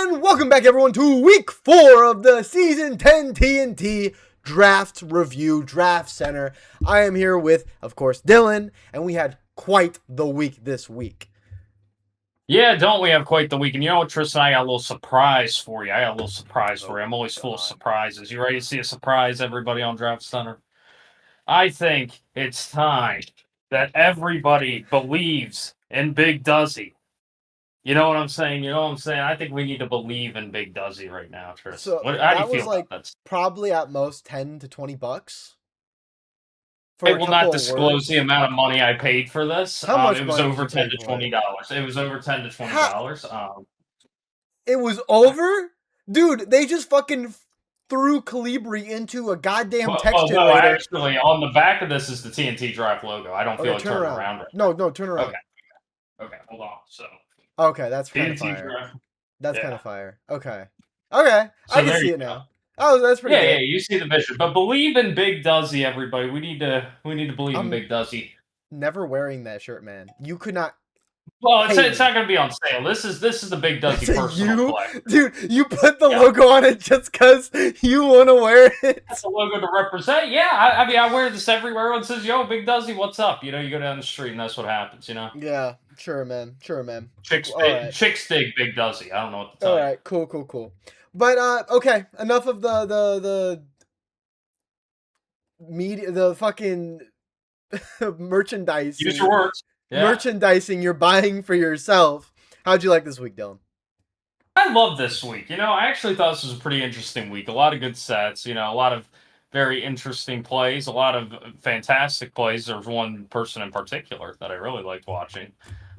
And welcome back, everyone, to week 4 of the Season 10 TNT Draft Review Draft Center. I am here with, of course, Dylan, and we had quite the week this week. Yeah, don't we have quite the week? And you know what, Tristan, I got a little surprise for you. I'm always full of surprises. You ready to see a surprise, everybody on Draft Center? I think it's time that everybody believes in Big Duzzy. You know what I'm saying? I think we need to believe in Big Duzzy right now, Tristan. So How do you that was feel about that? probably at most $10 to $20. I will not disclose the amount of money I paid for this. How much it was money over did you $10 pay to for it? $20. It was over $10 to $20. It was over? Dude, they just fucking threw Calibri into a goddamn text generator. Actually, on the back of this is the TNT Draft logo. I don't feel like turning around right now. No, turn around. Okay, hold on. So. Okay, that's kind of fire. Draft. That's kind of fire. Okay. So I can see it now. Oh, that's pretty good. Yeah, you see the vision. But believe in Big Duzzy, everybody. We need to believe in Big Duzzy. Never wearing that shirt, man. You could not. Well, it's not going to be on sale. This is the Big Duzzy personal play. Dude, you put the logo on it just because you want to wear it. That's a logo to represent. Yeah, I wear this everywhere. Everyone says, "Yo, Big Duzzy, what's up?" You know, you go down the street and that's what happens. You know. Yeah, sure, man. Chicks dig Big Duzzy. I don't know what to tell you. All right, cool. But okay, enough of the media, the fucking merchandise. Use your words. Yeah. Merchandising you're buying for yourself. How'd you like this week, Dylan? I love this week. I actually thought this was a pretty interesting week. A lot of good sets, a lot of very interesting plays, a lot of fantastic plays. There's one person in particular that I really liked watching.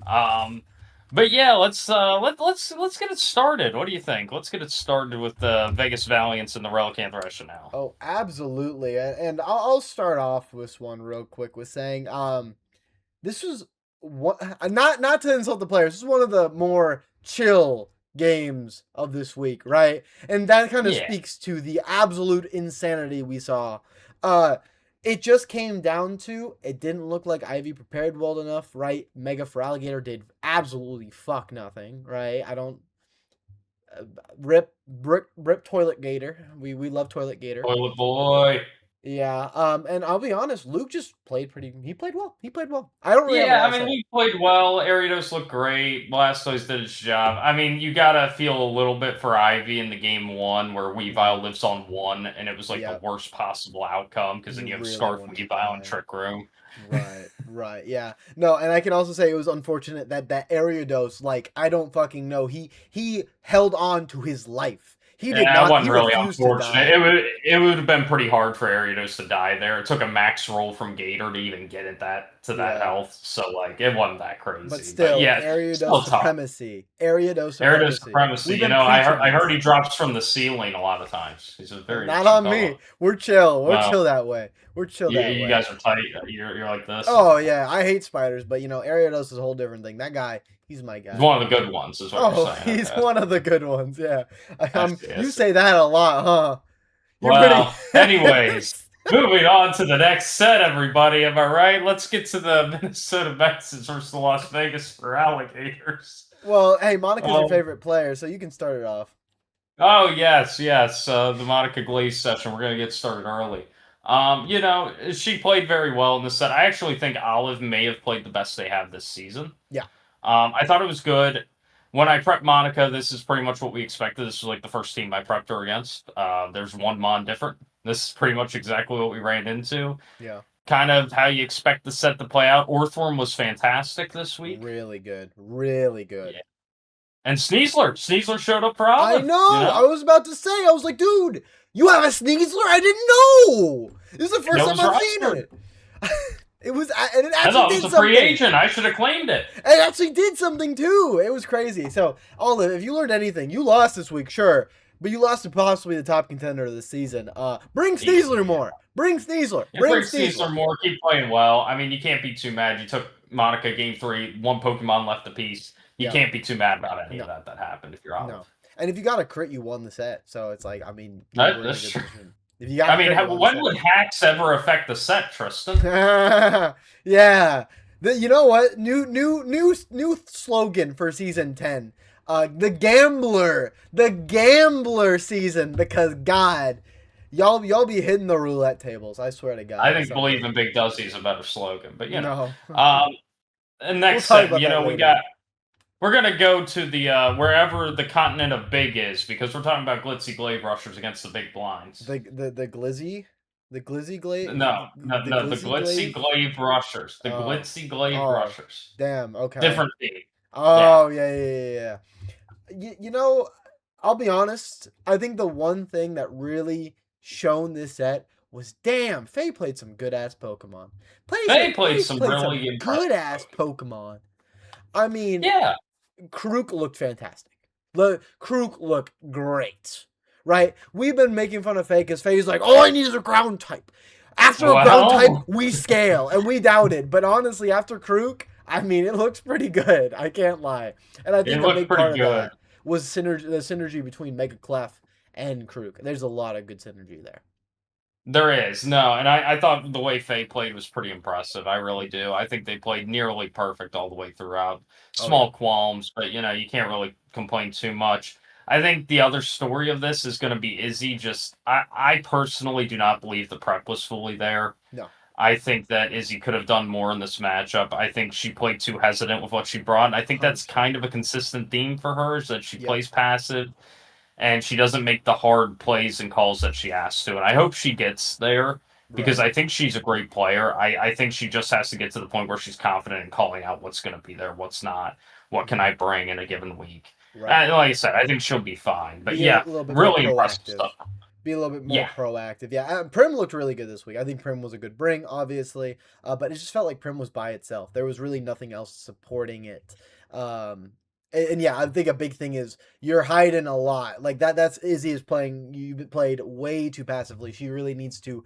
But yeah, let's get it started. What do you think? Let's get it started with the Vegas Valiants and the Relicanth Rationale. Oh, absolutely. And I'll start off with this one real quick with saying, this was not to insult the players. This is one of the more chill games of this week, right? And that kind of speaks to the absolute insanity we saw. It just came down to, it didn't look like Ivy prepared well enough, right? Mega for Alligator did absolutely fuck nothing, right? I don't rip Toilet Gator. We love Toilet Gator. Toilet boy. Yeah, and I'll be honest, Luke just played he played well. I don't really he played well. Ariados looked great. Blastoise did its job. I mean, you gotta feel a little bit for Ivy in the game 1 where Weavile lives on 1, and it was like the worst possible outcome, because then you have really Scarf, Weavile, and Trick Room. Right, yeah. No, and I can also say it was unfortunate that Ariados, like, I don't fucking know, he held on to his life. He did not. That wasn't really unfortunate. It would have been pretty hard for Ariados to die there. It took a max roll from Gator to even get it that health. So like, it wasn't that crazy. But still, Ariados supremacy. Ariados supremacy. I heard he drops from the ceiling a lot of times. He's a very not on me. We're chill. We're chill that way. You guys are tight. You're like this. Oh yeah, I hate spiders, but Ariados is a whole different thing. That guy. He's my guy. He's one of the good ones, is what you're saying. He's one of the good ones, yeah. You say that a lot, huh? Anyways, moving on to the next set, everybody. Am I right? Let's get to the Minnesota Mences versus the Las Vegas for Alligators. Well, hey, Monica's your favorite player, so you can start it off. Oh, yes. The Monica Glaze session. We're going to get started early. She played very well in this set. I actually think Olive may have played the best they have this season. Yeah. I thought it was good. When I prepped Monica, this is pretty much what we expected. This was like the first team I prepped her against. There's one Mon different. This is pretty much exactly what we ran into. Yeah. Kind of how you expect the set to play out. Orthworm was fantastic this week. Really good. Yeah. And Sneasler showed up for Olive. I know. I was about to say, I was like, dude, you have a Sneasler? I didn't know. This is the first time I've seen it. It actually I thought it was a free agent. I should have claimed it. It actually did something too. It was crazy. So, Olive, if you learned anything, you lost this week, sure, but you lost to possibly the top contender of the season. Bring Sneasler more. Bring Sneasler. Bring Sneasler more. Keep playing well. I mean, you can't be too mad. You took Monica game 3, one Pokemon left apiece. You can't be too mad about any of that happened if you're Olive. No. And if you got a crit, you won the set. So it's like, I mean, that's true. If you got when would hacks ever affect the set, Tristan? Yeah. You know what? New slogan for season 10. The gambler season. Because God, y'all be hitting the roulette tables. I swear to I God. think Some "Believe days. in Big Duzzy" is a better slogan, but No, and we'll next talk set, about that we later. got. We're gonna go to the wherever the continent of Big is because we're talking about glitzy glaive rushers against the big blinds. The glizzy, the glizzy glaive, the No, the glizzy glitzy glaive. glaive rushers, the Oh, glitzy glaive oh, rushers. damn. Okay. Different team. Yeah, Oh yeah. You know, I'll be honest. I think the one thing that really shone this set was damn. Faye played some good ass Pokemon. they played Faye's some played some really good impressive ass Pokemon. Pokemon. I mean, Yeah, Karuk looked fantastic. The Karuk looked great. Right? We've been making fun of Faye because Faye's like, all I need is a ground type. After a ground type, well, we scale, and we doubted. But honestly, after Karuk, I mean, it looks pretty good. I can't lie. And I it think a looked big pretty part of good. that was the synergy between Mega Clef and Karuk. There's a lot of good synergy there. There is no, and I thought the way Faye played was pretty impressive. I really do. I think they played nearly perfect all the way throughout. Oh yeah. Small qualms, but you can't really complain too much. I think the other story of this is going to be Izzy. Just I personally do not believe the prep was fully there. No. I think that Izzy could have done more in this matchup. I think she played too hesitant with what she brought. And I think that's 100%. kind of a consistent theme for her is that she Yep. plays passive and she doesn't make the hard plays and calls that she has to. And I hope she gets there because Right. I think she's a great player. I think she just has to get to the point where she's confident in calling out what's going to be there, what's not, what can Mhm. I bring in a given week. Right. Like I said, I think she'll be fine. But Be a yeah, little bit more really impressive proactive. stuff. Be a little bit more Yeah, proactive. Yeah, Prim looked really good this week. I think Prim was a good bring, obviously, but it just felt like Prim was by itself. There was really nothing else supporting it. And yeah, I think a big thing is you're hiding a lot. Like that. That's Izzy is playing. You played way too passively. She really needs to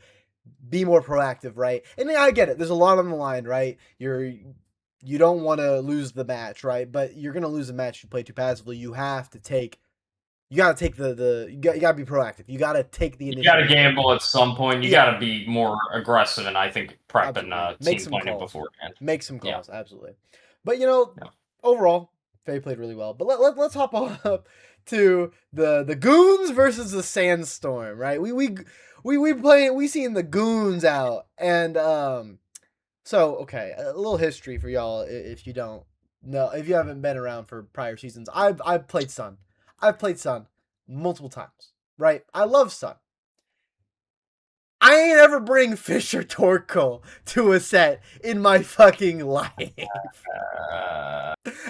be more proactive, right? And I get it. There's a lot on the line, right? You don't want to lose the match, right? But you're gonna lose the match. You play too passively. You gotta take you gotta be proactive. You gotta take the you got to initiative. gamble at some point. You Yeah, got to be more aggressive, and I think prepping absolutely. Make team some planning calls. beforehand. Make some Yeah, calls. Absolutely. But yeah. overall, Faye played really well. But let's hop up to the goons versus the sandstorm. Right? We seen the goons out, and so okay, a little history for y'all if you don't know, if you haven't been around for prior seasons. I've played Sun. I've played Sun multiple times. Right? I love Sun. I ain't ever bring Fisher Torkoal to a set in my fucking life.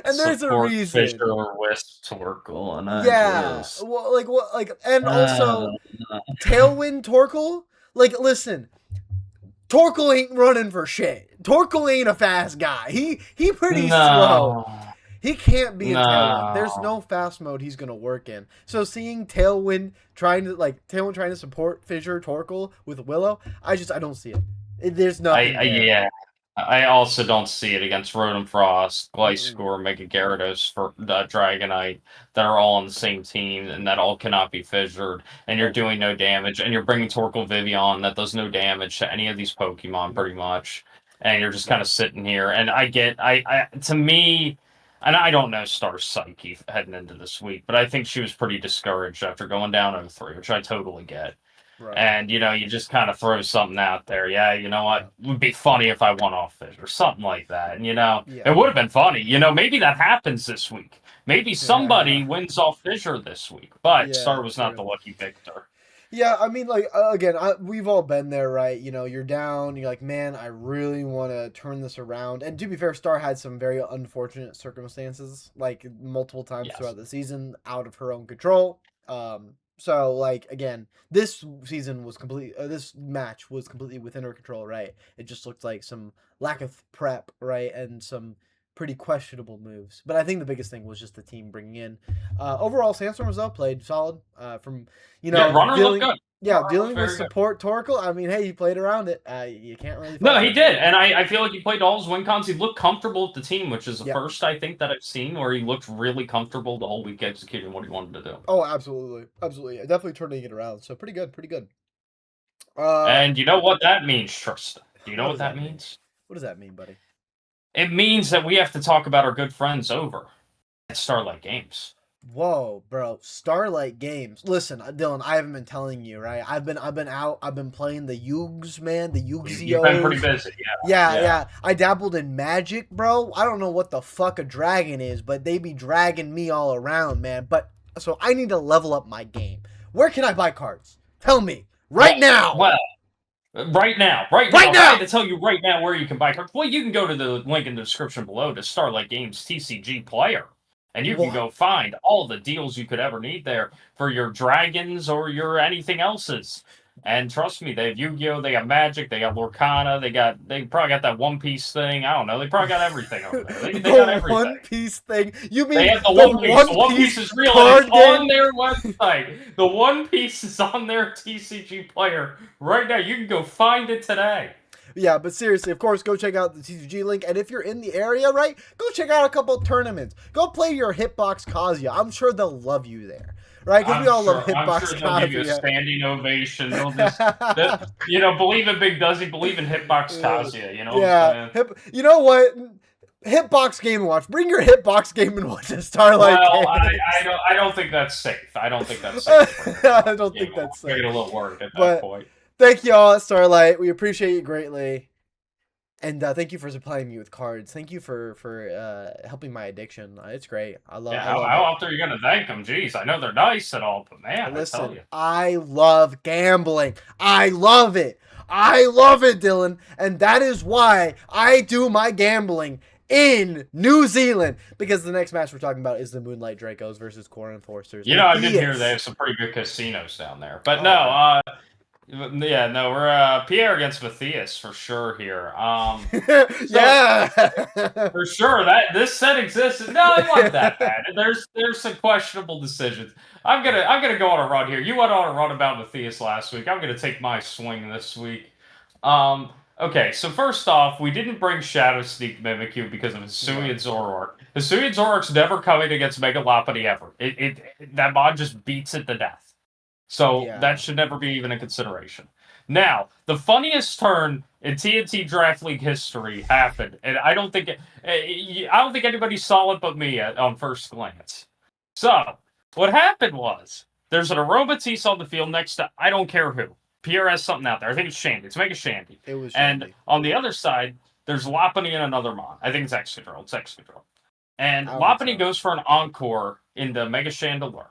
And there's a Support reason. Fisher Wisp Torkoal, and I Yeah. just Well, and uh, also Tailwind Torkoal. Like, listen, Torkoal ain't running for shit. Torkoal ain't a fast guy. He pretty slow. no, He can't be in Tailwind. There's no. no fast mode he's gonna work in. So seeing Tailwind trying to support Fisher Torkoal with Willow, I don't see it. There's nothing there. Yeah. I also don't see it against Rotom Frost, Mm-mm. Gliscor, Mega Gyarados, for Dragonite that are all on the same team and that all cannot be fissured, and you're Nope. doing no damage, and you're bringing Torkoal Vivian that does no damage to any of these Pokemon Nope. pretty much, and you're just kind Nope. of sitting here. And I to me, and I don't know Star's psyche heading into this week, but I think she was pretty discouraged after going down 0-3, which I totally get. Right. And you just kind of throw something out there. Yeah, you know Yeah. what? It would be funny if I won off it or something like that. And Yeah. it would have been funny. Maybe that happens this week. Maybe somebody Yeah. wins off Fissure this week. But Yeah. Star was not True. the lucky victor. Yeah, I mean, like again, we've all been there, right? You're down. You're like, man, I really want to turn this around. And to be fair, Star had some very unfortunate circumstances, like multiple times Yes. throughout the season, out of her own control. So like again, this season was complete. This match was completely within her control, right? It just looked like some lack of prep, right, and some pretty questionable moves. But I think the biggest thing was just the team bringing in. Overall, Sandstorm was played solid. From Yeah, Runner looked good. Runner looked dealing with very good. support Torkoal. I mean, hey, he played around it. You can't really No, fault he him for did. it. And I feel like he played all his win cons. He looked comfortable with the team, which is the Yeah. first, I think, that I've seen where he looked really comfortable the whole week executing what he wanted to do. Oh, absolutely, absolutely. Yeah, definitely turning it around. So pretty good, pretty good. Uh, And you know what that means, Tristan? Do you know what what does that that mean? means? What does that mean, buddy? It means that we have to talk about our good friends over at Starlight Games. Whoa, bro! Starlight Games. Listen, Dylan, I haven't been telling you, right? I've been out. I've been playing the Yugs, man, the You've been pretty Yugzios. busy, Yeah, yeah. yeah. I dabbled in Magic, bro. I don't know what the fuck a dragon is, but they be dragging me all around, man. But so I need to level up my game. Where can I buy cards? Tell me right now. Well, right now, Right if I had now. to tell you right now where you can buy cards, well, you can go to the link in the description below to Starlight Games TCG Player, and you can What? go find all the deals you could ever need there for your dragons or your anything else's. And trust me, they have Yu-Gi-Oh, they got Magic, they got Lorcana, they probably got that One Piece thing. I don't know, they probably got everything over there. They got The everything. One Piece thing? You They mean have the the One Piece. The One One Piece Piece is real, and it's card on game? their website. The One Piece is on their TCG player right now. You can go find it today. Yeah, but seriously, of course, go check out the TCG link. And if you're in the area, right, go check out a couple tournaments. Go play your Hitbox Kazuya. I'm sure they'll love you there, right? Because we all love I'm Hitbox sure they'll give you a Kazuya. standing ovation. They'll just, believe in Big Duzzy, believe in Hitbox Kazuya. You know what Yeah, I'm saying? you know what? Hitbox Game and Watch. Bring your Hitbox Game and Watch to Starlight Well, Games. I don't think that's safe. I don't think that's safe. I don't think that's I'm getting safe. a little worried at that But point. thank you all at Starlight. We appreciate you greatly. And thank you for supplying me with cards. Thank you for helping my addiction. It's great. I love. Yeah, I love how it. often are you gonna thank them? Jeez, I know they're nice and all, but man, I tell Listen, you. I love gambling. I love it. I love it, Dylan. And that is why I do my gambling in New Zealand. Because the next match we're talking about is the Moonlight Dracos versus Core Enforcers. You know, I did hear Matthias. they have some pretty good casinos down there. But Oh, no, yeah, no, we're Pierre against Matthias for sure here. yeah. For sure that this set exists. No, it wasn't that bad. There's some questionable decisions. I'm gonna go on a run here. You went on a run about Matthias last week. I'm gonna take my swing this week. Okay, so first off, we didn't bring Shadow Sneak Mimikyu because of Hisui and Zoroark. Hisui and Zoroark's never coming against Mega Lopunny ever. That mod just beats it to death. So Yeah. that should never be even a consideration. Now, the funniest turn in TNT Draft League history happened, and I don't think anybody saw it but me on first glance. So, what happened was there's an Aromatisse on the field next to I don't care who. Pierre has something out there. I think it's Shandy. It's Mega Shandy. It was And Shandy. on the other side, there's Lopunny and another Mon. I think it's Excadrill. It's Excadrill. And I don't think Lopunny so. goes for an Encore into Mega Chandelure.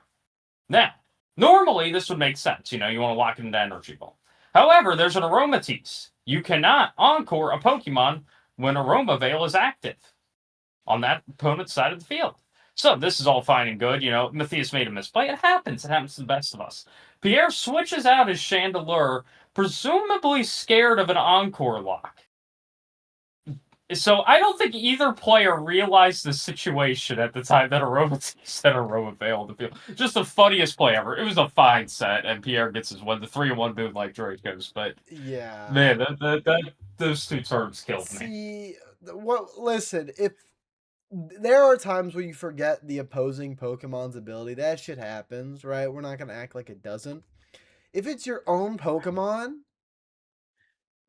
Now, normally this would make sense. You know, you want to lock it into Energy Ball. However, there's an Aromatisse. You cannot Encore a Pokemon when Aroma Veil is active on that opponent's side of the field. So this is all fine and good. You know, Matthias made a misplay. It happens. It happens to the best of us. Pierre switches out his Chandelure, presumably scared of an Encore lock. So I don't think either player realized the situation at the time that Aromatisse set Aroma Veil on the field. Just the funniest play ever. It was a fine set, and Pierre gets his one, the 3-1 Moonlight Dracos. But Yeah. man, those two terms killed me. See, well, listen, if there are times where you forget the opposing Pokemon's ability, that shit happens, right? We're not gonna act like it doesn't. If it's your own Pokemon,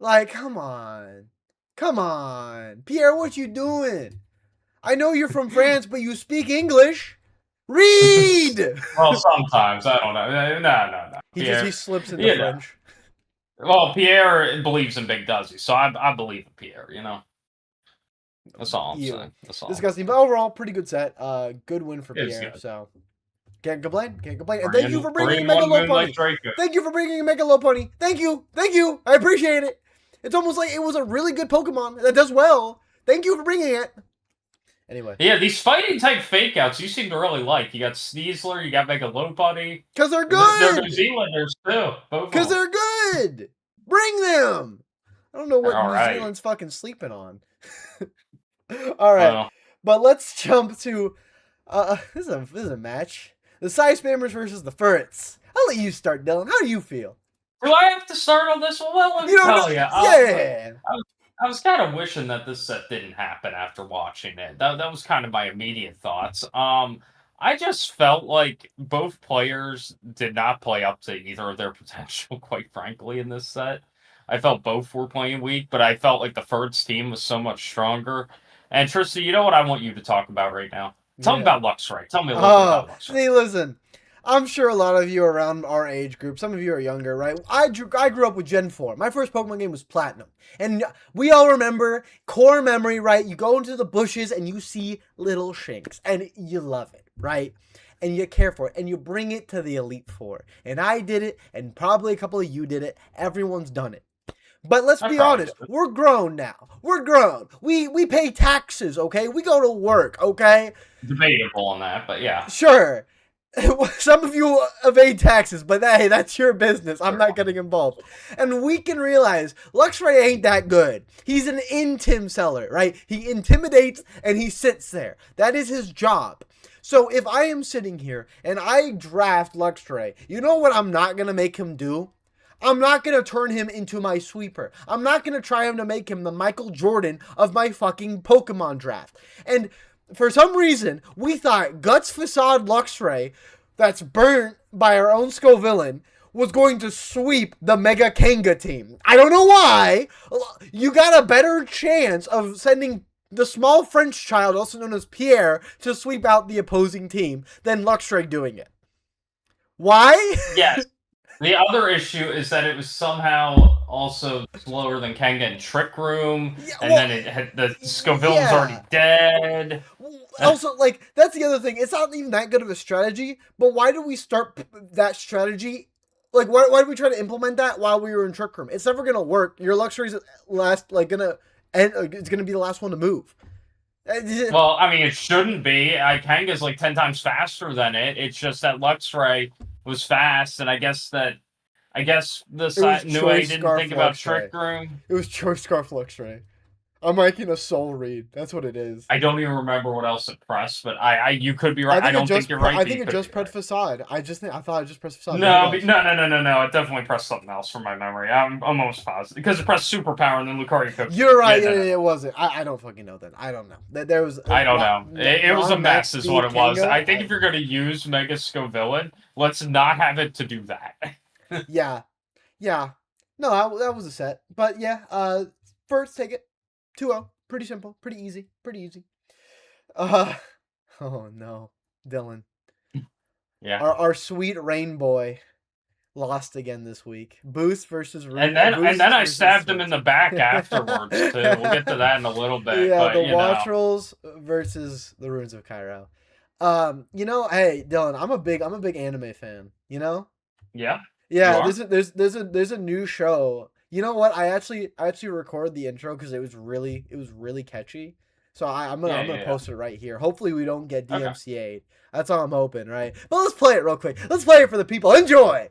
like, come on. Come on. Pierre, what you doing? I know you're from France, but you speak English. Read! Well, sometimes I don't know. No. He slips into French. Well, Pierre believes in Big Duzzy, so I believe in Pierre. You know, that's all I'm saying. That's all. Disgusting, but overall, pretty good set. Good win for It's Pierre. good. So can't complain. Can't complain. And thank you for bringing in Mega Moonlight Lopunny. Draco. Thank you for bringing in Mega Lopunny. Thank you. I appreciate it. It's almost like it was a really good Pokemon that does well. Thank you for bringing it. Anyway. Yeah, these fighting type fake outs you seem to really like. You got Sneasler, you got Mega Lopunny. Because they're good. They're New Zealanders too. Because they're good. Bring them. I don't know what New Zealand's fucking sleeping on. All right. Well, but let's jump to this is a match. The Psyspammers versus the Furrets. I'll let you start, Dylan. How do you feel? do I have to start on this one? Well, let me tell you. Yeah. I was kind of wishing that this set didn't happen after watching it. That was kind of my immediate thoughts. I just felt like both players did not play up to either of their potential, quite frankly, in this set. I felt both were playing weak, but I felt like the Furrets team was so much stronger. And Tristan, you know what I want you to talk about right now? Tell me about Luxray. Tell me a little bit about Luxray. See, listen. I'm sure a lot of you are around our age group. Some of you are younger, right? I grew up with Gen 4. My first Pokemon game was Platinum. And we all remember, core memory, right? You go into the bushes and you see little Shinx. And you love it, right? And you care for it. And you bring it to the Elite Four. And I did it, and probably a couple of you did it. Everyone's done it. But let's be honest, we're grown now. We're grown. We pay taxes, okay? We go to work, okay? Debatable on that, but yeah. Sure. Some of you evade taxes, but hey, that's your business. I'm not getting involved. And we can realize Luxray ain't that good. He's an intim seller, right? He intimidates and he sits there. That is his job. So if I am sitting here and I draft Luxray, you know what I'm not going to make him do? I'm not going to turn him into my sweeper. I'm not going to try him to make him the Michael Jordan of my fucking Pokemon draft. And for some reason, we thought Guts Facade Luxray, that's burnt by our own Scovillain, was going to sweep the Mega Kanga team. I don't know why. You got a better chance of sending the small French child, also known as Pierre, to sweep out the opposing team than Luxray doing it. Why? Yes. The other issue is that it was somehow also slower than Kanga in Trick Room, then it had the Scovillain's already dead. Also, like, that's the other thing. It's not even that good of a strategy, but why did we start that strategy? Like, why did we try to implement that while we were in Trick Room? It's never gonna work. Your Luxray's it's gonna be the last one to move. Well, I mean, it shouldn't be. Kanga's like 10 times faster than it. It's just that Luxray was fast, and I guess the New A didn't think about Trick Room. It was Choice Scarf Luxray. I'm making a soul read. That's what it is. I don't even remember what else it pressed, but you could be right. I don't think you're right. I think it just pressed Facade. I thought it just pressed Facade. No. It definitely pressed something else from my memory. I'm almost positive because it pressed Superpower and then Lucario cooked. You're right. It wasn't. I don't fucking know then. I don't know. There was. I don't know. It was a mess, is what it was. I think if you're gonna use Mega Scovillain, let's not have it to do that. Yeah. No, that was a set. But yeah. First, take it. 2-0. Pretty simple. Pretty easy. Oh no, Dylan. Yeah. Our sweet Rain Boy lost again this week. Boost versus Rune. And then I stabbed him in the back afterwards too. We'll get to that in a little bit. Yeah, the Wattrels versus the Runes of Cairo. Hey Dylan, I'm a big anime fan. You know? Yeah. Yeah. There's a new show. You know what? I actually recorded the intro because it was really catchy. So I'm gonna post it right here. Hopefully we don't get DMCA'd. Okay. That's all I'm hoping, right? But let's play it real quick. Let's play it for the people. Enjoy.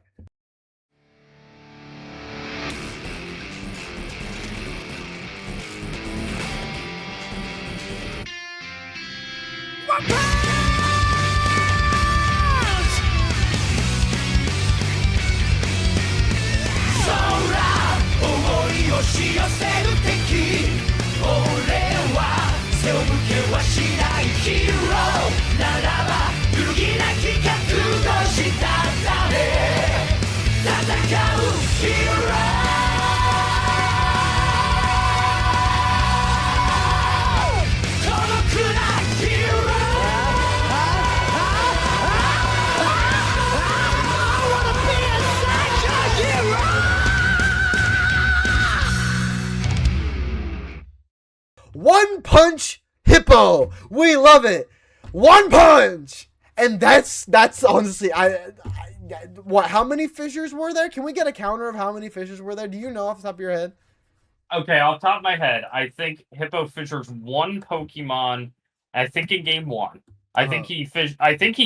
One Punch Hippo. We love it. One punch. And that's honestly, what? How many fissures were there? Can we get a counter of how many fissures were there? Do you know off the top of your head? Okay, off the top of my head, I think Hippo fissures one Pokemon. I think in game 1. I think he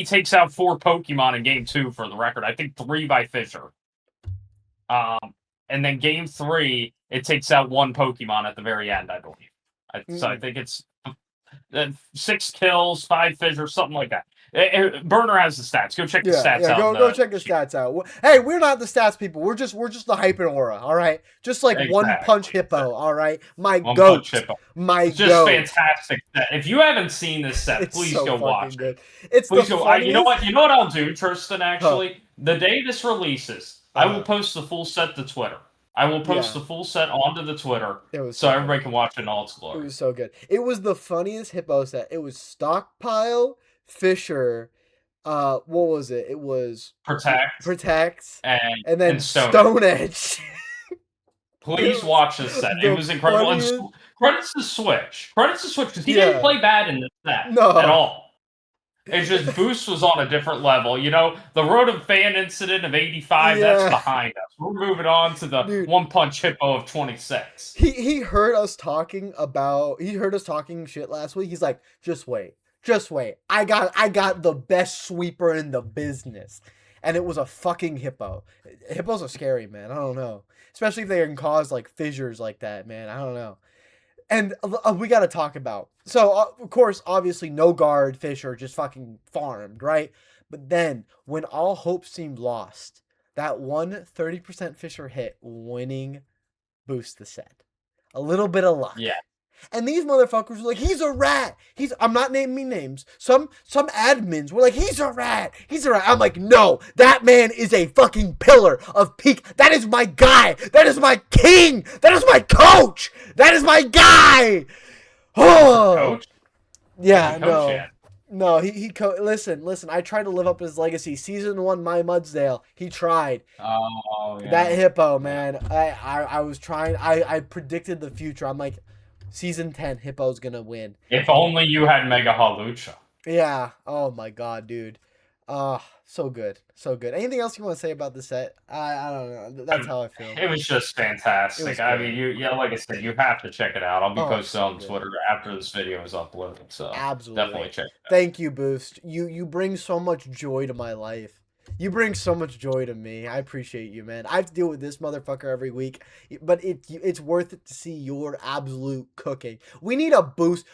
takes out 4 Pokemon in game 2. For the record, I think 3 by fissure. And then game 3, it takes out 1 Pokemon at the very end, I believe. So I think it's 6 kills, 5 fissures, something like that. Burner has the stats. Go check the stats out. Go check the stats out. Hey, we're not the stats people. We're just the hype and aura. All right, just like One Punch Hippo. All right, my goat. Just fantastic set. If you haven't seen this set, please go watch it. Please go. You know what I'll do, Tristan. Actually, the day this releases, I will post the full set to Twitter. I will post Yeah. the full set onto the Twitter It was so so good. everybody can watch it in all its It glory. was so good. It was the funniest hippo set. It was Stockpile, Fisher, what was it? It was Protect, and then and Stone Edge. Stone Edge. Please watch this set. It The was incredible. And funniest. credits to Switch. Credits to Switch because he didn't Yeah. play bad in this set No. at all. It's just Boost was on a different level. You know, the Rotom fan incident of 85, Yeah. that's behind us. We're moving on to the Dude. One Punch Hippo of 26. He heard us talking shit last week. He's like, just wait. I got the best sweeper in the business. And it was a fucking hippo. Hippos are scary, man. I don't know. Especially if they can cause like fissures like that, man. I don't know. And we got to talk about. So, of course, obviously, no guard Fisher just fucking farmed, right? But then, when all hope seemed lost, that one 30% Fisher hit winning boost the set. A little bit of luck. Yeah. And these motherfuckers were like, he's a rat. I'm not naming names. Some admins were like, he's a rat. I'm like, no, that man is a fucking pillar of peak. That is my guy. That is my king. That is my coach. That is my guy. Oh. Coach? Yeah, Coach no. yet? No, listen, I tried to live up his legacy. Season 1, my Mudsdale, he tried. Oh, yeah. That hippo, man. I was trying. I predicted the future. I'm like, Season 10, Hippo's gonna win. If only you had Mega Halucha. Yeah. Oh my god, dude. So good. Anything else you want to say about the set? I don't know. That's how I feel. It was just fantastic. I mean, like I said, you have to check it out. I'll be posting on Twitter after this video is uploaded. So absolutely, definitely check it out. Thank you, Boost. You bring so much joy to my life. You bring so much joy to me. I appreciate you, man. I have to deal with this motherfucker every week, but it's worth it to see your absolute cooking. We need a boost.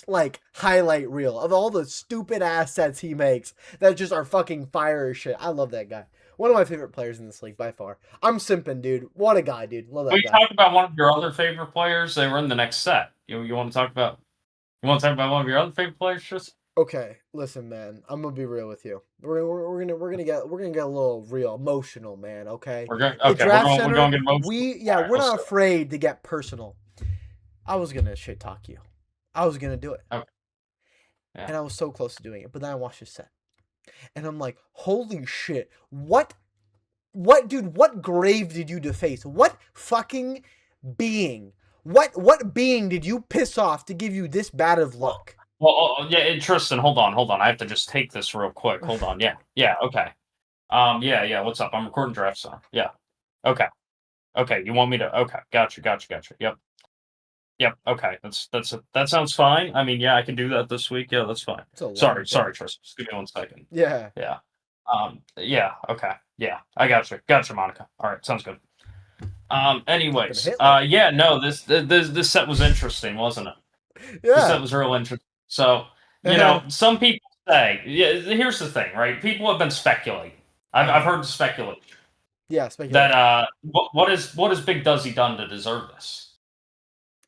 Like highlight reel of all the stupid assets he makes that just are fucking fire as shit. I love that guy. One of my favorite players in this league by far. I'm simping, dude. What a guy, dude. Love that guy. We talked about one of your other favorite players. They were in the next set. You want to talk about? You want to talk about one of your other favorite players, Tristan? Okay, listen, man. I'm gonna be real with you. We're gonna get a little real emotional, man. Okay. We're going to get emotional. We're not afraid to get personal. I was gonna shit talk you. I was gonna do it. Okay. Yeah. And I was so close to doing it, but then I watched this set, and I'm like, holy shit! What, dude? What grave did you deface? What fucking being? What being did you piss off to give you this bad of luck? Well, yeah, Tristan, hold on. I have to just take this real quick. Hold on. Yeah, okay. Yeah, what's up? I'm recording Draft Center. Yeah. Okay, you want me to... Okay, gotcha. Yep, okay. That sounds fine. I mean, yeah, I can do that this week. Yeah, that's fine. Sorry, Tristan. Just give me 1 second. Yeah. Yeah, okay. Yeah, I gotcha, Monica. All right, sounds good. Anyways, this set was interesting, wasn't it? Yeah. This set was real interesting. So, you know, some people say, here's the thing, right? People have been speculating. I've heard speculation. Yeah, speculation. That what has Big Duzzy done to deserve this?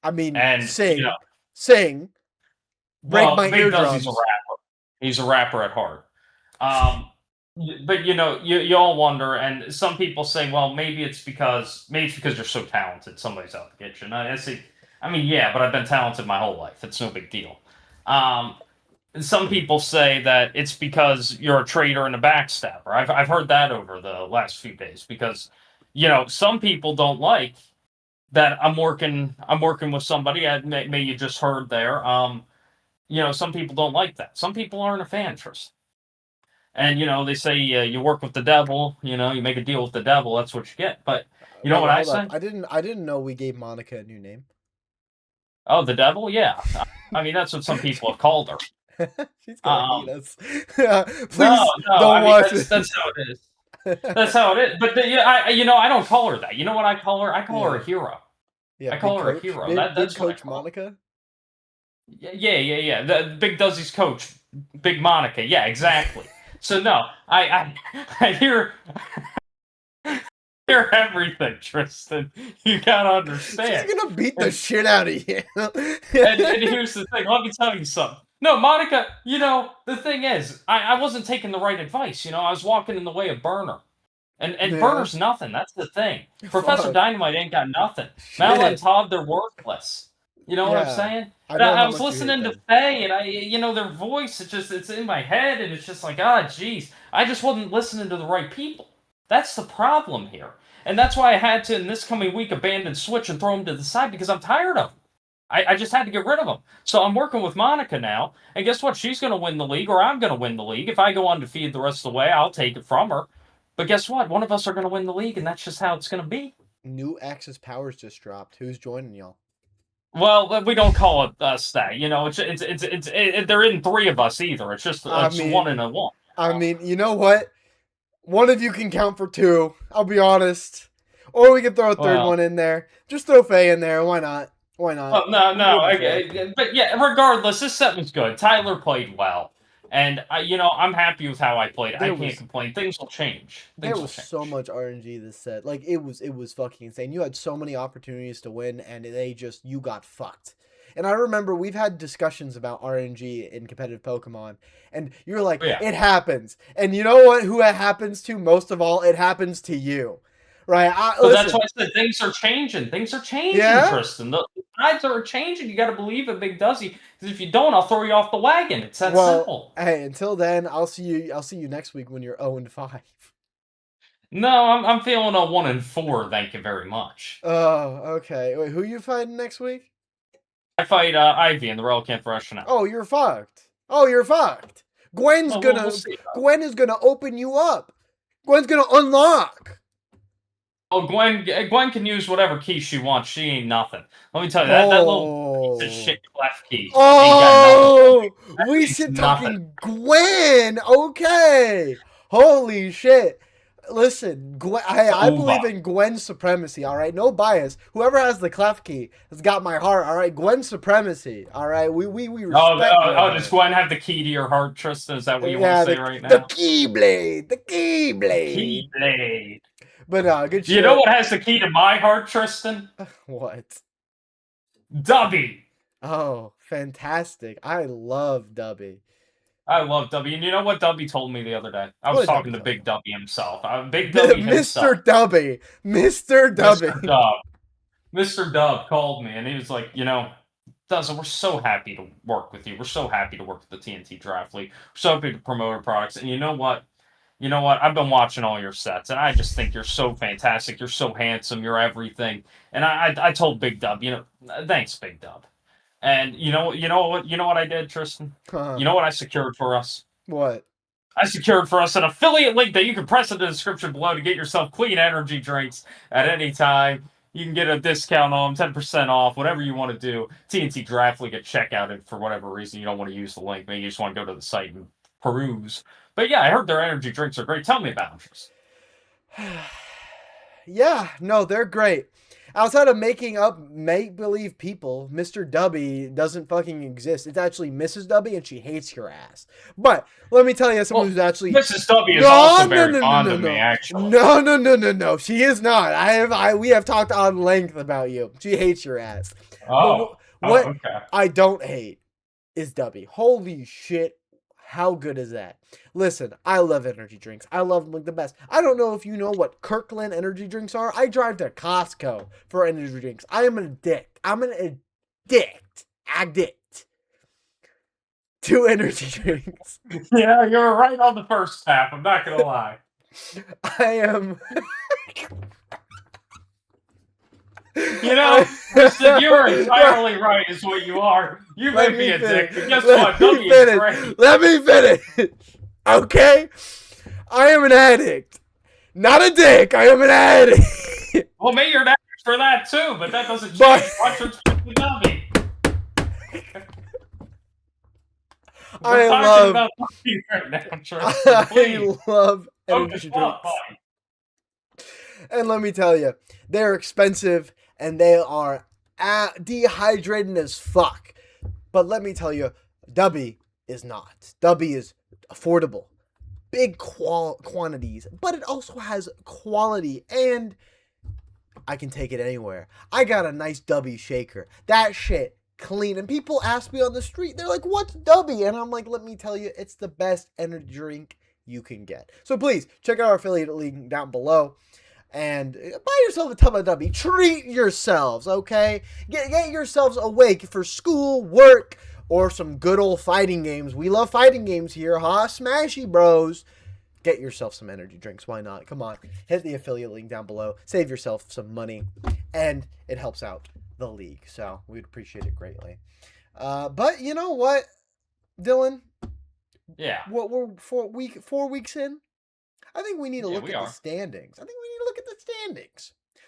I mean, sing, break my Big eardrums. Duzzy's a rapper. He's a rapper at heart. But you all wonder, and some people say, well, maybe it's because you're so talented. Somebody's out the kitchen. I say, I mean, yeah, but I've been talented my whole life. It's no big deal. Some people say that it's because you're a traitor and a backstabber. I've heard that over the last few days because, some people don't like that I'm working with somebody. May you just heard there. Some people don't like that. Some people aren't a fan, Tristan. And, they say you work with the devil, you make a deal with the devil, that's what you get. But you know what I say? I didn't know we gave Monica a new name. Oh, the devil? Yeah. I mean, that's what some people have called her. She's gonna beat us. Please don't watch it. That's how it is. That's how it is. But I don't call her that. You know what I call her? I call her a hero. Yeah, I call her a hero. That's Coach Monica. Yeah. The Big Duzzy's coach, Big Monica. Yeah, exactly. So no, I hear everything, Tristan. You gotta understand. She's gonna beat the shit out of you. and here's the thing. Let me tell you something. No, Monica. The thing is, I wasn't taking the right advice. I was walking in the way of Burner, And Yeah. Burner's nothing. That's the thing. Professor Fuck. Dynamite ain't got nothing. Mal and Shit. Todd, they're worthless. You know what I'm Yeah. saying? I And know I how was much you hate listening to them. Faye, and their voice, it's in my head, and it's just like, jeez. I just wasn't listening to the right people. That's the problem here. And that's why I had to, in this coming week, abandon Switch and throw them to the side because I'm tired of them. I just had to get rid of them. So I'm working with Monica now, and guess what? She's going to win the league, or I'm going to win the league. If I go undefeated the rest of the way, I'll take it from her. But guess what? One of us are going to win the league, and that's just how it's going to be. New Axis Powers just dropped. Who's joining y'all? Well, we don't call it us that. There isn't three of us either. It's just one and a one. I mean, you know what? One of you can count for two. I'll be honest. Or we can throw a third one in there. Just throw Faye in there. Why not? Why not? Well, no. But yeah, regardless, this set was good. Tyler played well. And I'm happy with how I played. I can't complain. Things will change. There was so much RNG this set. Like it was fucking insane. You had so many opportunities to win, and you got fucked. And I remember we've had discussions about RNG in competitive Pokemon, and you're like, it happens. And you know what? Who it happens to most of all? It happens to you. Right? That's why I said things are changing. Things are changing, Tristan. The tides are changing. You got to believe it, Big Duzzy. Because if you don't, I'll throw you off the wagon. It's that simple. Hey, until then, I'll see you next week when you're 0-5. No, I'm feeling a 1-4. Thank you very much. Oh, okay. Wait, who you fighting next week? I fight Ivy in the Relicanth Rationale. Oh, you're fucked. Gwen is gonna open you up. Gwen's gonna unlock. Oh, Gwen can use whatever key she wants. She ain't nothing. Let me tell you, that little piece of shit clef key. Oh, we should talking Gwen. Okay. Holy shit. Listen, Gwen, I believe in Gwen's supremacy, all right? No bias. Whoever has the clef key has got my heart, all right? Gwen's supremacy, all right? We respect does Gwen have the key to your heart, Tristan? Is that what you want to say right now? The Keyblade. The Keyblade. Keyblade. But good shit. You know what has the key to my heart, Tristan? What? Dubby. Oh, fantastic. I love Dubby. I love Dubby. And you know what Dubby told me the other day? I was talking to Big Dubby himself. Big Dubby himself. Mr. Dubby. Mr. Dubby. Mr. Dub. Mr. Dub called me, and he was like, Duzza, we're so happy to work with you. We're so happy to work with the TNT Draft League. We're so happy to promote our products. And you know what? I've been watching all your sets, and I just think you're so fantastic. You're so handsome. You're everything. And I told Big Dub, thanks, Big Dub. And you know what I did, Tristan? You know what I secured for us? What? I secured for us an affiliate link that you can press in the description below to get yourself clean energy drinks at any time. You can get a discount on them, 10% off, whatever you want to do. TNT Draft League at checkout, and for whatever reason you don't want to use the link. Maybe you just want to go to the site and peruse. But yeah, I heard their energy drinks are great. Tell me about them. Yeah, no, they're great. Outside of making up make-believe people, Mr. Dubby doesn't fucking exist. It's actually Mrs. Dubby, and she hates your ass. But let me tell you someone who's actually... Mrs. Dubby is also very fond of me, actually. No. She is not. We have talked on length about you. She hates your ass. Okay. I don't hate is Dubby. Holy shit. How good is that? Listen, I love energy drinks. I love them like the best. I don't know if you know what Kirkland energy drinks are. I drive to Costco for energy drinks. I am an addict. I'm an addict to energy drinks. Yeah, you're right on the first half. I'm not going to lie. I am... You're entirely right is what you are. You may be a dick, but guess what? Dubby is great. Let me finish. Okay? I am an addict. Not a dick. I am an addict. Well, maybe you're an addict for that too, but that doesn't change. Watch what's with Dubby. I love about Dubby right now, Tristan. Please. I love energy drinks. And let me tell you, they're expensive and they are dehydrating as fuck. But let me tell you, Dubby is not. Dubby is affordable. Big quantities. But it also has quality. And I can take it anywhere. I got a nice Dubby shaker. That shit clean. And people ask me on the street, they're like, what's Dubby? And I'm like, let me tell you, it's the best energy drink you can get. So please check out our affiliate link down below and buy yourself a tub of Dubby. Treat yourselves, okay? Get yourselves awake for school, work, or some good old fighting games. We love fighting games here, huh? Smashy bros. Get yourself some energy drinks. Why not? Come on. Hit the affiliate link down below. Save yourself some money. And it helps out the league. So we'd appreciate it greatly. But you know what, Dylan? Yeah. What we're 4 weeks in? I think we need to look at the standings.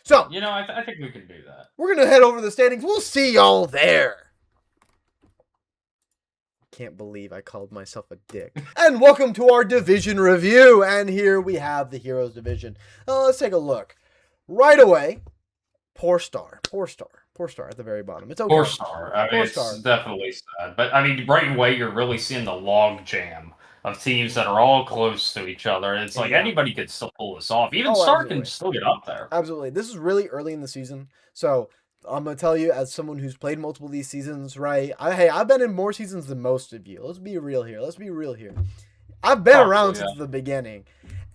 So, I think we can do that. We're going to head over to the standings. We'll see y'all there. Can't believe I called myself a dick. And welcome to our division review. And here we have the Heroes division. Let's take a look. Right away, poor star at the very bottom. It's okay. Poor star. I mean, it's definitely sad. But, I mean, right away, you're really seeing the log jam of teams that are all close to each other. It's like anybody could still pull this off. Even Star can still get up there. Absolutely. This is really early in the season. So I'm going to tell you, as someone who's played multiple of these seasons, right? I've been in more seasons than most of you. Let's be real here. I've been around since the beginning.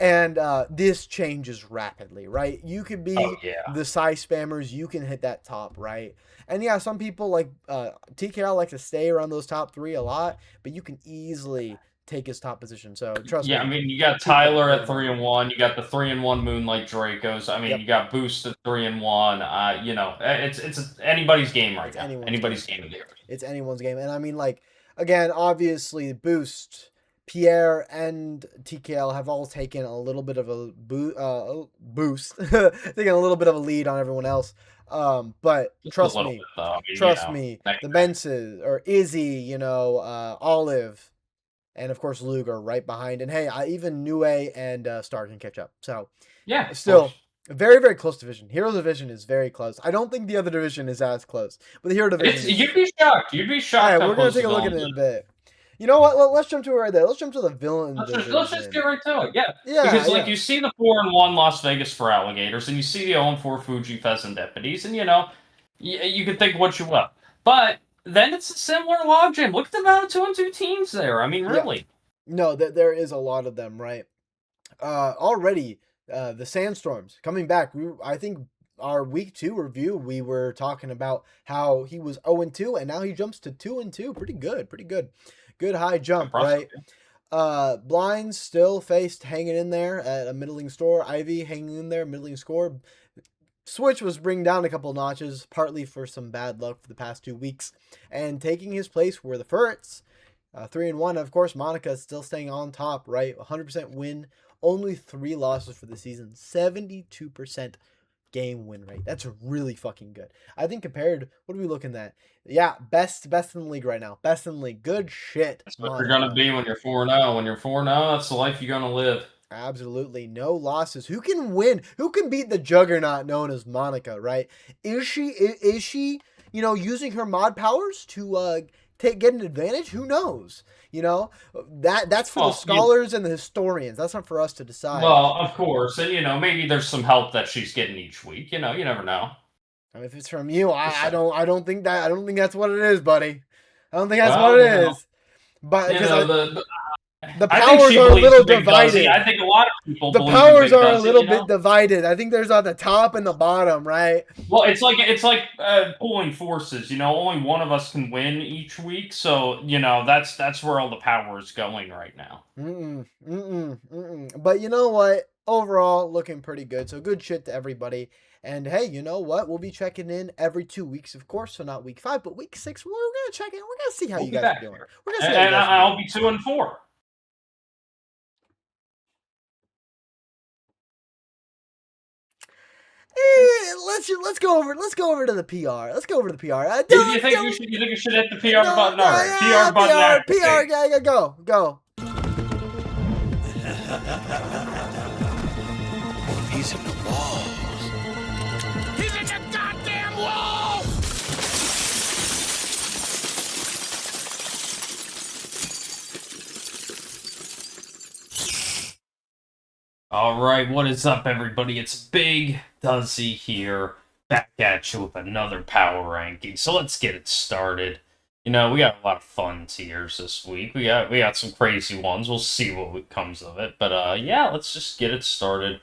And this changes rapidly, right? You could be the Psyspammers. You can hit that top, right? And yeah, some people like TKL like to stay around those top 3 a lot, but you can easily take his top position. So trust me. Yeah, I mean, you got Tyler at 3-1. You got the 3-1 Moonlight Dracos. I mean, you got Boost at 3-1. It's anybody's game right now. Anybody's game of the year. It's anyone's game, and I mean, like, again, obviously, Boost, Pierre, and TKL have all taken a little bit of a boost, taking a little bit of a lead on everyone else. But trust me, the Mences or Izzy, Olive, and of course Luke are right behind. And hey, even Nue and Star can catch up. So yeah, still a very, very close division. Hero division is very close. I don't think the other division is as close, but the Hero division. You'd be shocked. All right, we're gonna take a look at it in a bit. You know what? Let's jump to it right there. Let's jump to the villain division. Let's just get right to it. Yeah. Because you see the 4-1 Las Vegas for Alligators, and you see the 0-4 Fuji Fezandipitis, and you can think what you will. But then it's a similar logjam. Look at the amount of 2-2 teams there. I mean, really. Yeah. No, there is a lot of them, right? Already, the Sandstorms coming back. I think our week 2 review, we were talking about how he was 0-2, and now he jumps to 2-2. Pretty good. Good high jump, right? Blinds still hanging in there at a middling score. Ivy hanging in there, middling score. Switch was bringing down a couple notches, partly for some bad luck for the past 2 weeks. And taking his place were the Furrets, 3-1. Of course, Monica is still staying on top, right? 100% win, only 3 losses for the season, 72% game win rate. That's really fucking good. I think compared, what are we looking at? Yeah, best in the league right now. Best in the league. Good shit. That's what you're gonna be when you're 4-0. When you're 4-0, that's the life you're gonna live. Absolutely. No losses. Who can win? Who can beat the juggernaut known as Monica, right? Is she, using her mod powers to get an advantage? Who knows? That's for the scholars and the historians. That's not for us to decide. Well, of course. And maybe there's some help that she's getting each week. You never know. I mean, if it's from you, I don't think that's what it is, buddy. I don't think that's what it is. But the powers are a little divided. I think a lot of people. The powers are a little bit divided. I think there's on the top and the bottom, right? Well, it's like pulling forces. Only one of us can win each week, so that's where all the power is going right now. But you know what? Overall, looking pretty good. So good shit to everybody. And hey, you know what? We'll be checking in every 2 weeks, of course. So not week 5, but week 6. We're gonna check in. We're gonna see how you guys are doing. We're gonna see how you guys I'll be 2-4. Let's go over to the PR. Let's go over to the PR. You think you should hit the PR button? All right, PR button. PR. Yeah, go. He's in the walls. He's in the goddamn walls! Alright, what is up, everybody? It's Big Duzzy here, back at you with another power ranking. So let's get it started. we got a lot of fun tiers this week. We got some crazy ones. We'll see what comes of it. But yeah, let's just get it started.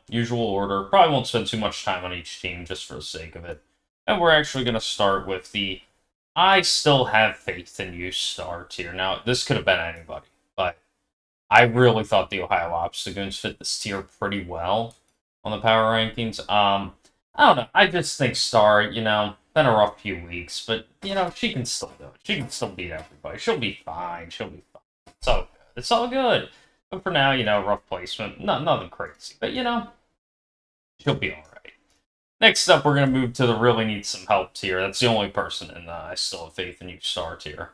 Usual order. Probably won't spend too much time on each team just for the sake of it. And we're actually going to start with the I still have faith in you star tier. Now, this could have been anybody, but I really thought the Ohio Obstagoons fit this tier pretty well on the power rankings. I don't know. I just think Star, been a rough few weeks, but, she can still do it. She can still beat everybody. She'll be fine. She'll be fine. It's all good. It's all good. But for now, rough placement. Nothing crazy. But, she'll be all right. Next up, we're going to move to the really need some help tier. That's the only person in the I still have faith in you star tier.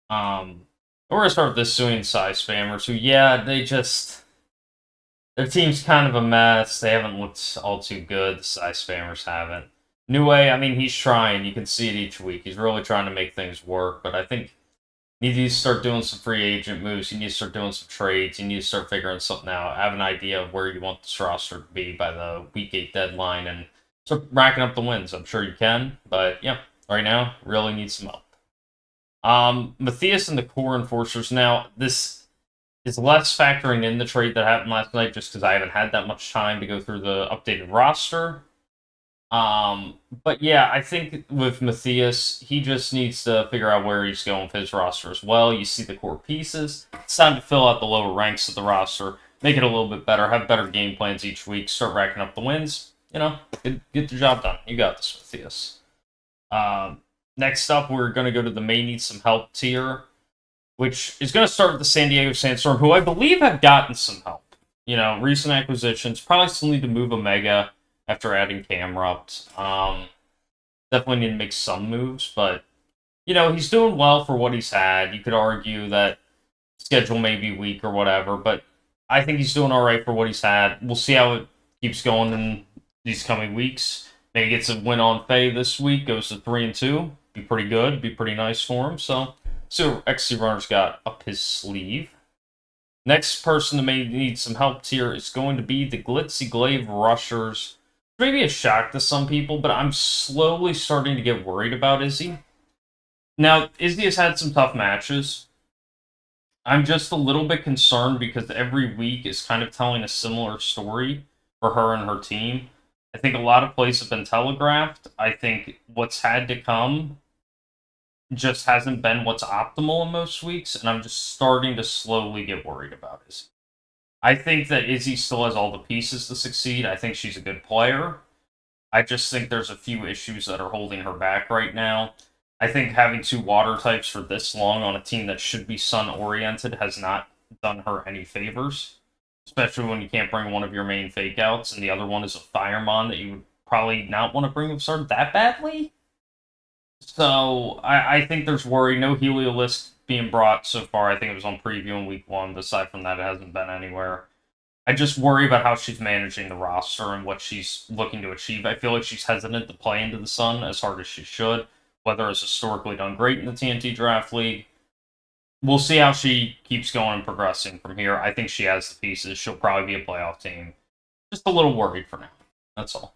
We're going to start with this Suing Psyspammers, who, their team's kind of a mess. They haven't looked all too good. The Psyspammers haven't. Nue, he's trying. You can see it each week. He's really trying to make things work, but I think you need to start doing some free agent moves. You need to start doing some trades. You need to start figuring something out. Have an idea of where you want this roster to be by the Week 8 deadline and start racking up the wins. I'm sure you can, but yeah, right now, really need some help. Matthias and the Core Enforcers. Now, this is less factoring in the trade that happened last night just because I haven't had that much time to go through the updated roster. But yeah, I think with Matthias, he just needs to figure out where he's going with his roster as well. You see the core pieces. It's time to fill out the lower ranks of the roster, make it a little bit better, have better game plans each week, start racking up the wins. Get the job done. You got this, Matthias. Next up, we're going to go to the May Need Some Help tier, which is going to start with the San Diego Sandstorm, who I believe have gotten some help. Recent acquisitions. Probably still need to move Omega after adding Camrupt. Definitely need to make some moves, but, he's doing well for what he's had. You could argue that schedule may be weak or whatever, but I think he's doing all right for what he's had. We'll see how it keeps going in these coming weeks. Maybe gets a win on Faye this week, goes to 3-2. Be pretty good, be pretty nice for him. So XC Runner's got up his sleeve. Next person that may need some help here is going to be the Glitzy Glaive Rushers. Maybe a shock to some people, but I'm slowly starting to get worried about Izzy. Now, Izzy has had some tough matches. I'm just a little bit concerned because every week is kind of telling a similar story for her and her team. I think a lot of plays have been telegraphed. I think what's had to come just hasn't been what's optimal in most weeks, and I'm just starting to slowly get worried about Izzy. I think that Izzy still has all the pieces to succeed. I think she's a good player. I just think there's a few issues that are holding her back right now. I think having two water types for this long on a team that should be sun-oriented has not done her any favors. Especially when you can't bring one of your main fake-outs, and the other one is a Firemon that you would probably not want to bring absurd that badly. So, I think there's worry. No Heliolisk being brought so far. I think it was on preview in week 1, but aside from that, it hasn't been anywhere. I just worry about how she's managing the roster and what she's looking to achieve. I feel like she's hesitant to play into the sun as hard as she should, whether it's historically done great in the TNT Draft League. We'll see how she keeps going and progressing from here. I think she has the pieces. She'll probably be a playoff team. Just a little worried for now. That's all.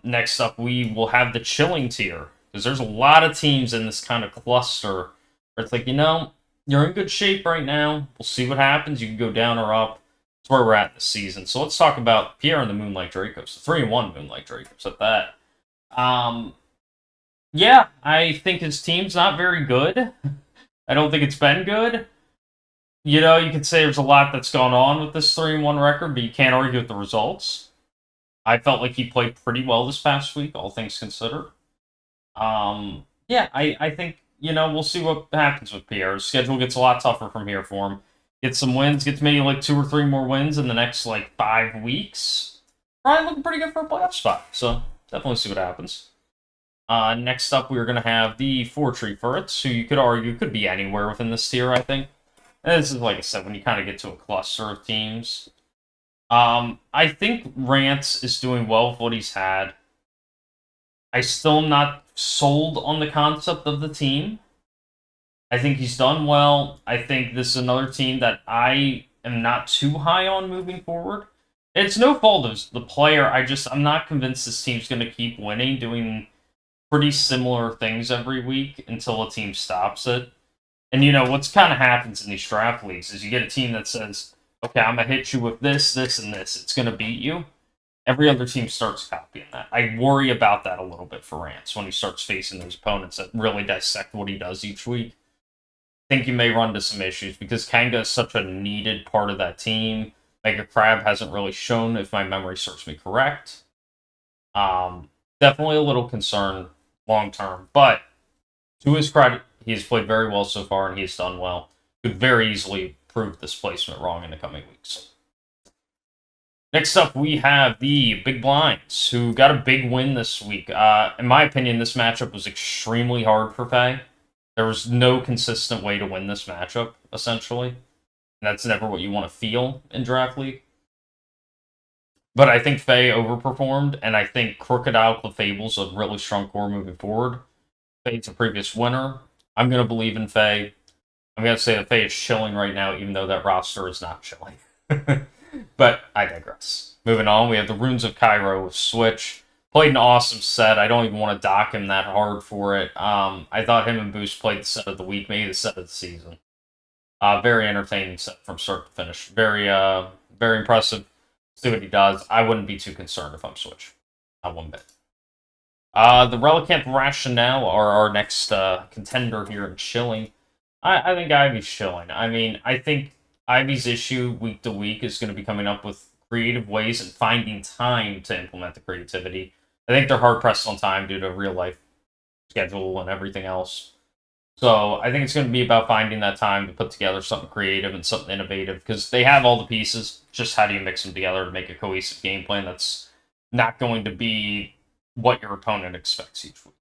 Next up, we will have the Chilling tier. Because there's a lot of teams in this kind of cluster where it's like, you're in good shape right now. We'll see what happens. You can go down or up. That's where we're at this season. So let's talk about Pierre and the Moonlight Dracos. The 3-1 Moonlight Dracos at that. Yeah, I think his team's not very good. I don't think it's been good. You could say there's a lot that's gone on with this 3-1 record, but you can't argue with the results. I felt like he played pretty well this past week, all things considered. Yeah, I think, we'll see what happens with Pierre. His schedule gets a lot tougher from here for him. Gets some wins, gets maybe 2 or 3 more wins in the next 5 weeks. Probably looking pretty good for a playoff spot, so definitely see what happens. Next up, we're going to have the 4-tree Furrets, who you could argue could be anywhere within this tier, I think. And this is, like I said, when you kind of get to a cluster of teams. I think Rance is doing well with what he's had. I still am not sold on the concept of the team. I think he's done well. I think this is another team that I am not too high on moving forward. It's no fault of the player. I'm not convinced this team's going to keep winning, doing pretty similar things every week until a team stops it. And what's kind of happens in these draft leagues is you get a team that says, okay, I'm going to hit you with this, this, and this. It's going to beat you. Every other team starts copying that. I worry about that a little bit for Rance when he starts facing those opponents that really dissect what he does each week. I think you may run into some issues because Kanga is such a needed part of that team. Mega Crab hasn't really shown, if my memory serves me correct. Definitely a little concerned long term, but to his credit, he has played very well so far and he has done well. Could very easily prove this placement wrong in the coming weeks. Next up, we have the Big Blinds, who got a big win this week. In my opinion, this matchup was extremely hard for Faye. There was no consistent way to win this matchup, essentially. And that's never what you want to feel in Draft League. But I think Faye overperformed, and I think Crocodile Clefable's a really strong core moving forward. Faye's a previous winner. I'm going to believe in Faye. I'm going to say that Faye is chilling right now, even though that roster is not chilling. But I digress. Moving on, we have the Runes of Cairo with Switch. Played an awesome set. I don't even want to dock him that hard for it. I thought him and Boost played the set of the week, maybe the set of the season. Very entertaining set from start to finish. Very impressive. See what he does. I wouldn't be too concerned if I'm Switch. Not one bit. The Relicanth Rationale are our next contender here in chilling. I think Ivy's chilling. I mean, I think Ivy's issue week to week is going to be coming up with creative ways and finding time to implement the creativity. I think they're hard-pressed on time due to real-life schedule and everything else. So I think it's going to be about finding that time to put together something creative and something innovative, because they have all the pieces. Just how do you mix them together to make a cohesive game plan that's not going to be what your opponent expects each week?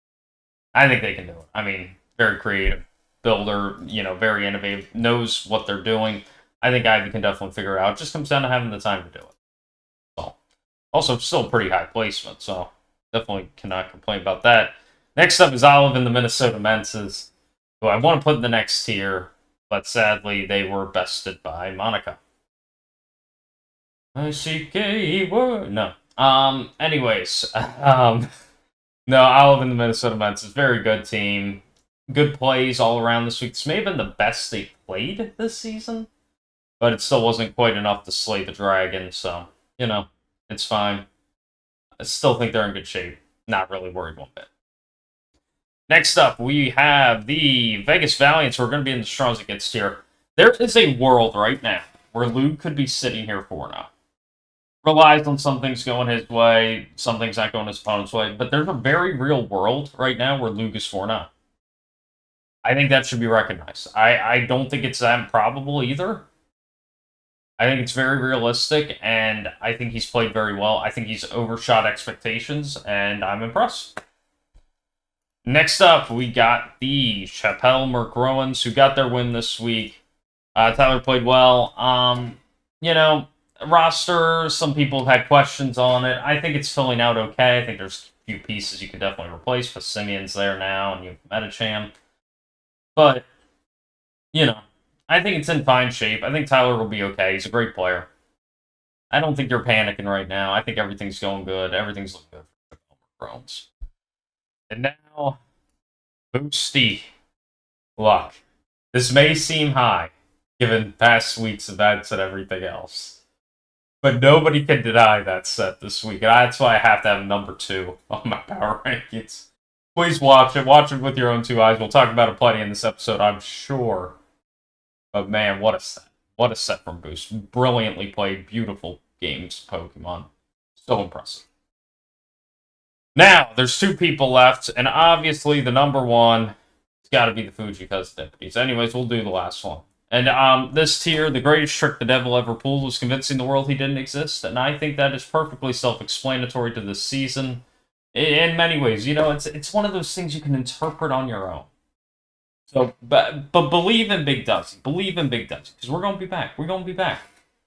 I think they can do it. I mean, very creative builder, very innovative, knows what they're doing. I think Ivy can definitely figure it out. It just comes down to having the time to do it. So, also, still a pretty high placement, so definitely cannot complain about that. Next up is Olive and the Minnesota Mences, who I want to put in the next tier, but sadly, they were bested by Monica. I-C-K word. No. Anyways. No, Olive and the Minnesota Mences, very good team. Good plays all around this week. This may have been the best they played this season, but it still wasn't quite enough to slay the dragon, so, it's fine. I still think they're in good shape. Not really worried one bit. Next up, we have the Vegas Valiants, who are going to be in the strong as it gets tier. There is a world right now where Luke could be sitting here 4-0. Relies on some things going his way, some things not going his opponent's way, but there's a very real world right now where Luke is 4-0. I think that should be recognized. I don't think it's that improbable either. I think it's very realistic, and I think he's played very well. I think he's overshot expectations, and I'm impressed. Next up, we got the Chappelle Murkroans, who got their win this week. Tyler played well. Roster, some people have had questions on it. I think it's filling out okay. I think there's a few pieces you could definitely replace, but Simeon's there now, and you have Metacham. But, I think it's in fine shape. I think Tyler will be okay. He's a great player. I don't think you're panicking right now. I think everything's going good. Everything's looking good for the Murkroans. And now, Boosty luck. This may seem high, given past week's events and everything else. But nobody can deny that set this week. And that's why I have to have number 2 on my power rankings. Please watch it. Watch it with your own 2 eyes. We'll talk about it plenty in this episode, I'm sure. But man, what a set. What a set from Boost. Brilliantly played. Beautiful games, Pokemon. So impressive. Now, there's 2 people left, and obviously the number 1 has got to be the Fezandipitis. Anyways, we'll do the last one. And this tier, the greatest trick the devil ever pulled was convincing the world he didn't exist, and I think that is perfectly self-explanatory to this season. In many ways, it's one of those things you can interpret on your own. So, but believe in Big Duzzy. Believe in Big Duzzy, because we're going to be back. We're going to be back.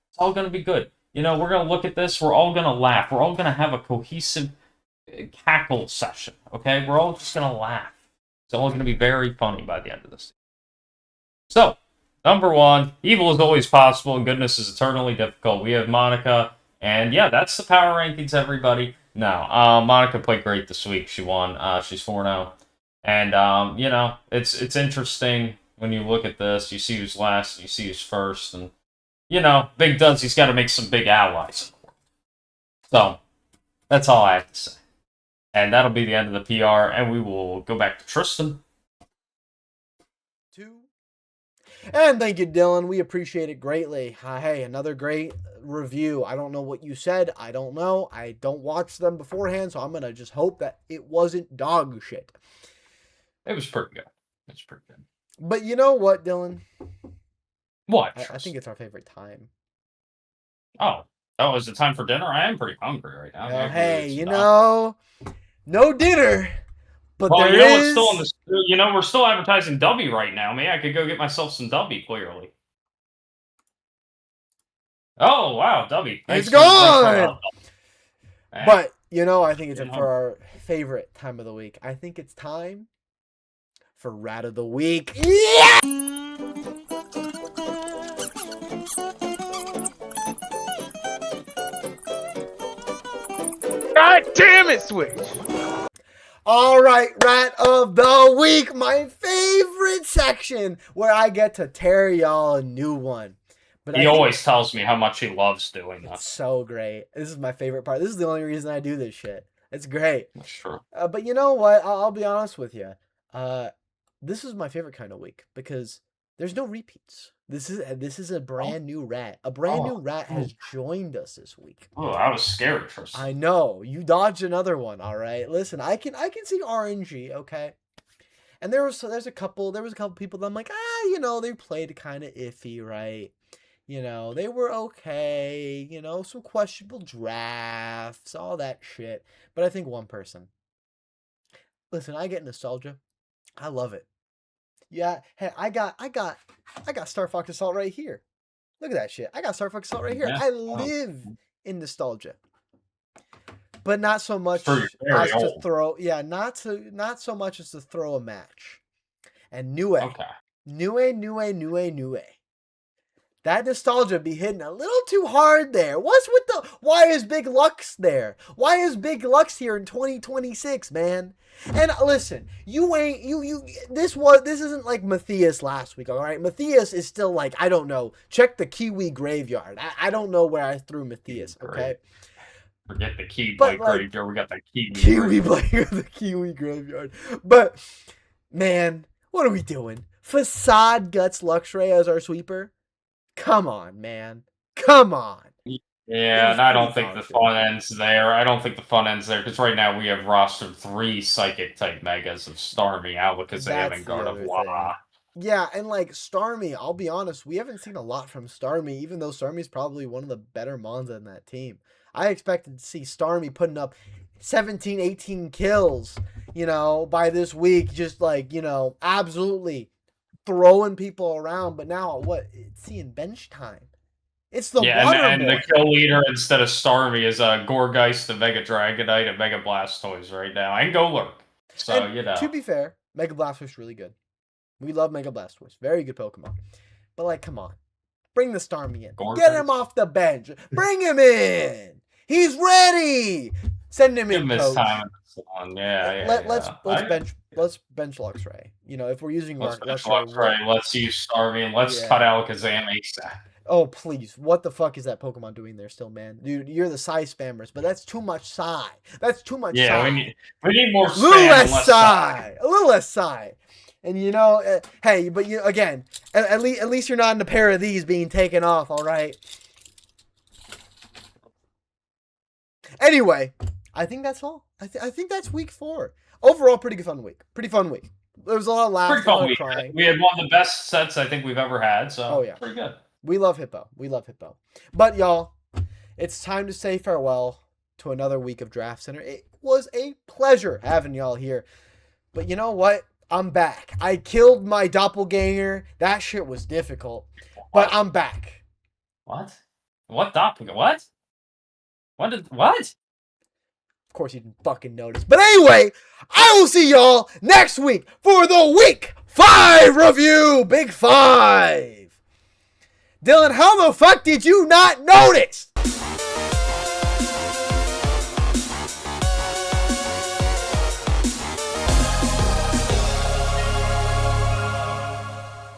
It's all going to be good. We're going to look at this. We're all going to laugh. We're all going to have a cohesive cackle session, okay? We're all just going to laugh. It's all going to be very funny by the end of this. So, number 1, evil is always possible and goodness is eternally difficult. We have Monica, and yeah, that's the power rankings, everybody. No. Monica played great this week. She won. She's 4-0. And, it's interesting when you look at this. You see who's last, you see who's first, and, Big Duds, he's got to make some big allies. So, that's all I have to say. And that'll be the end of the PR, and we will go back to Tristan. And thank you, Dylan. We appreciate it greatly. Hey, another great review. I don't know what you said. I don't know. I don't watch them beforehand, so I'm going to just hope that it wasn't dog shit. It was pretty good. But you know what, Dylan? What? I think it's our favorite time. Oh, is it time for dinner? I am pretty hungry right now. Hey, no dinner. But well, there is... we're still advertising Dubby right now. Maybe I could go get myself some Dubby, clearly. Oh, wow, Dubby. It's gone! But, I think it's for our favorite time of the week. I think it's time for Rat of the Week. Yeah! God damn it, Switch! All right, Rat of the Week, my favorite section where I get to tear y'all a new one. But he always tells me how much he loves doing that. It's so great. This is my favorite part. This is the only reason I do this shit. It's great. That's true. But you know what? I'll be honest with you. This is my favorite kind of week because there's no repeats. This is a brand new rat. A brand new rat has joined us this week. Oh, I was scared for a second. I know. You dodged another one, all right? Listen, I can see RNG, okay? And there was a couple people that I'm like, they played kind of iffy, right? They were okay, some questionable drafts, all that shit. But I think one person. Listen, I get nostalgia. I love it. Yeah, hey, I got Star Fox Assault right here. Look at that shit. I got Star Fox Assault right here. Yeah. I live in nostalgia. But not so much as to throw. Yeah, not so much as to throw a match. And Nue. That nostalgia be hitting a little too hard there. Why is Big Lux there? Why is Big Lux here in 2026, man? And listen, this isn't like Matthias last week, all right? Matthias is still like, I don't know, check the Kiwi graveyard. I don't know where I threw Matthias, okay? Forget the Kiwi graveyard, we got the Kiwi the Kiwi graveyard. But, man, what are we doing? Facade Guts Luxray as our sweeper? Come on, man. Come on. Yeah, and I don't think the fun ends there. Because right now we have rostered 3 Psychic-type Megas of Starmie out because they haven't Guard of Law. Yeah, and Starmie, I'll be honest, we haven't seen a lot from Starmie, even though Starmie's probably one of the better mons in that team. I expected to see Starmie putting up 17, 18 kills, by this week, just absolutely throwing people around, but now it's seeing bench time. It's the and the kill leader instead of Starmie is Gorgeist, the Mega Dragonite, and Mega Blastoise right now, and Golurk. So to be fair, Mega Blastoise is really good. We love Mega Blastoise, very good Pokemon. But come on, bring the Starmie in. Get him off the bench. Bring him in. He's ready. Send him in, coach. Let's bench Luxray. If we're using Luxray, let's use Starmie and let's cut Alakazam ASAP. Oh, please. What the fuck is that Pokemon doing there still, man? Dude, you're the Psyspammers, but that's too much Psy. That's too much Psy. Yeah, we need more spam. A little less Psy. And hey, but again, at least you're not in a pair of these being taken off, all right? Anyway, I think that's all. I think that's week 4. Overall, pretty fun week. There was a lot of laughs, a lot of crying. We had one of the best sets I think we've ever had, so pretty good. We love HIPPO. But y'all, it's time to say farewell to another week of Draft Center. It was a pleasure having y'all here. But you know what? I'm back. I killed my doppelganger. That shit was difficult. But I'm back. What? What doppelganger? What? What? Of course you didn't fucking notice. But anyway, I will see y'all next week for the Week 5 review. Big 5. Dylan, how the fuck did you not notice?